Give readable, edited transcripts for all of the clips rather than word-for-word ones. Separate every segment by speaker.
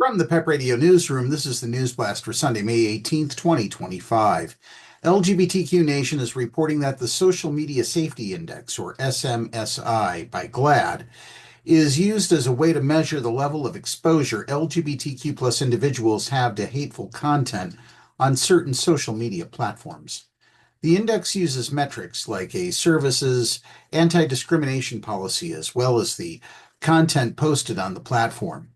Speaker 1: From the PEP Radio Newsroom, this is the News Blast for Sunday, May 18th, 2025. LGBTQ Nation is reporting that the Social Media Safety Index, or SMSI, by GLAAD, is used as a way to measure the level of exposure LGBTQ plus individuals have to hateful content on certain social media platforms. The index uses metrics like a service's anti-discrimination policy as well as the content posted on the platform.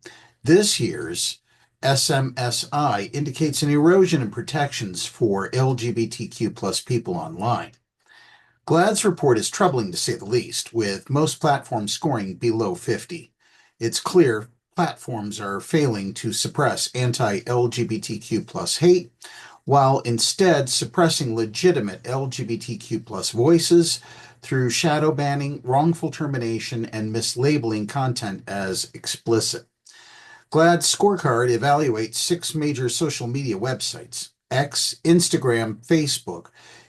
Speaker 1: This year's SMSI indicates an erosion in protections for LGBTQ plus people online. GLAAD's report is troubling to say the least, with most platforms scoring below 50. It's clear platforms are failing to suppress anti-LGBTQ plus hate, while instead suppressing legitimate LGBTQ plus voices through shadow banning, wrongful termination, and mislabeling content as explicit. GLAAD's scorecard evaluates 6 major social media websites: X, Instagram, Facebook,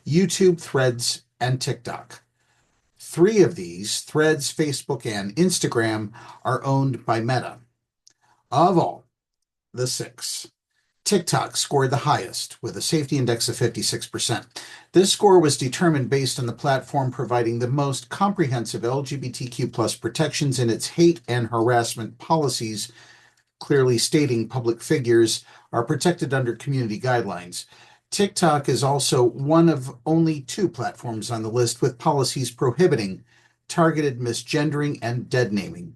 Speaker 1: YouTube, Threads, and TikTok. 3 of these, Threads, Facebook, and Instagram, are owned by Meta. Of all the 6, TikTok scored the highest with a safety index of 56%. This score was determined based on the platform providing the most comprehensive LGBTQ plus protections in its hate and harassment policies, clearly stating public figures are protected under community guidelines. TikTok is also one of only 2 platforms on the list with policies prohibiting targeted misgendering and dead naming.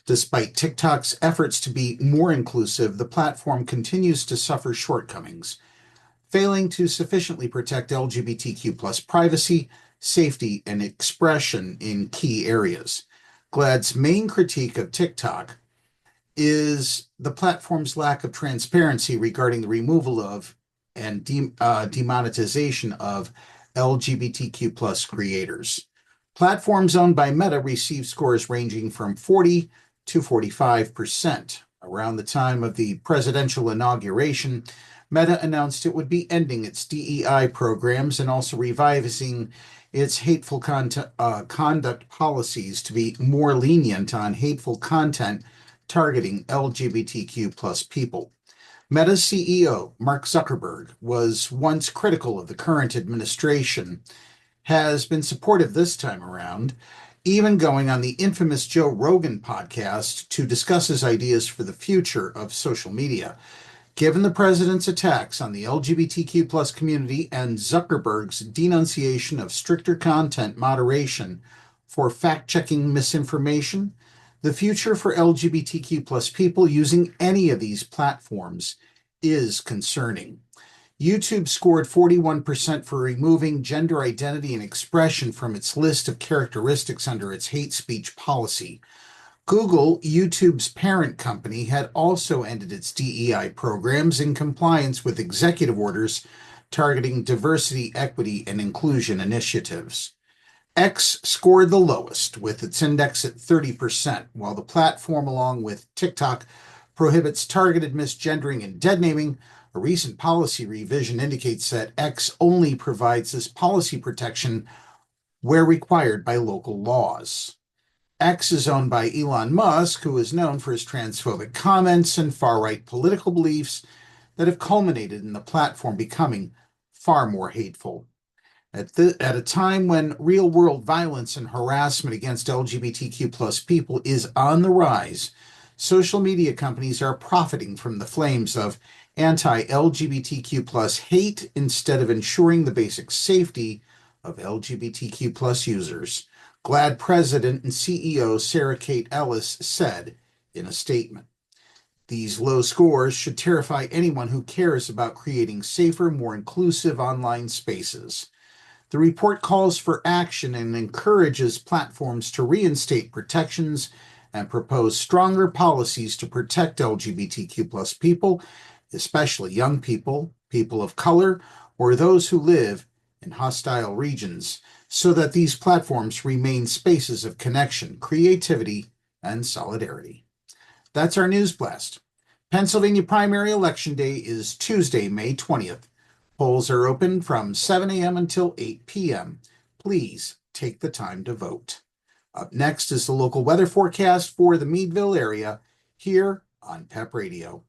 Speaker 1: Despite TikTok's efforts to be more inclusive, the platform continues to suffer shortcomings, failing to sufficiently protect LGBTQ plus privacy, safety, and expression in key areas. GLAAD's main critique of TikTok is the platform's lack of transparency regarding the removal of and demonetization of LGBTQ plus creators. Platforms owned by Meta received scores ranging from 40 to 45%. Around the time of the presidential inauguration, Meta announced it would be ending its DEI programs and also revising its hateful conduct policies to be more lenient on hateful content targeting LGBTQ plus people. Meta's CEO, Mark Zuckerberg, was once critical of the current administration, has been supportive this time around, even going on the infamous Joe Rogan podcast to discuss his ideas for the future of social media. Given the president's attacks on the LGBTQ plus community and Zuckerberg's denunciation of stricter content moderation for fact-checking misinformation, the future for LGBTQ plus people using any of these platforms is concerning. YouTube scored 41% for removing gender identity and expression from its list of characteristics under its hate speech policy. Google, YouTube's parent company, had also ended its DEI programs in compliance with executive orders targeting diversity, equity, and inclusion initiatives. X scored the lowest, with its index at 30%, while the platform, along with TikTok, prohibits targeted misgendering and dead naming. A recent policy revision indicates that X only provides this policy protection where required by local laws. X is owned by Elon Musk, who is known for his transphobic comments and far-right political beliefs that have culminated in the platform becoming far more hateful. At a time when real-world violence and harassment against LGBTQ plus people is on the rise, social media companies are profiting from the flames of anti-LGBTQ plus hate instead of ensuring the basic safety of LGBTQ plus users. GLAAD President and CEO Sarah Kate Ellis said in a statement, "These low scores should terrify anyone who cares about creating safer, more inclusive online spaces." The report calls for action and encourages platforms to reinstate protections and propose stronger policies to protect LGBTQ plus people, especially young people, people of color, or those who live in hostile regions, so that these platforms remain spaces of connection, creativity, and solidarity. That's our News Blast. Pennsylvania primary election day is Tuesday, May 20th. Polls are open from 7 a.m. until 8 p.m. Please take the time to vote. Up next is the local weather forecast for the Meadville area here on PEP Radio.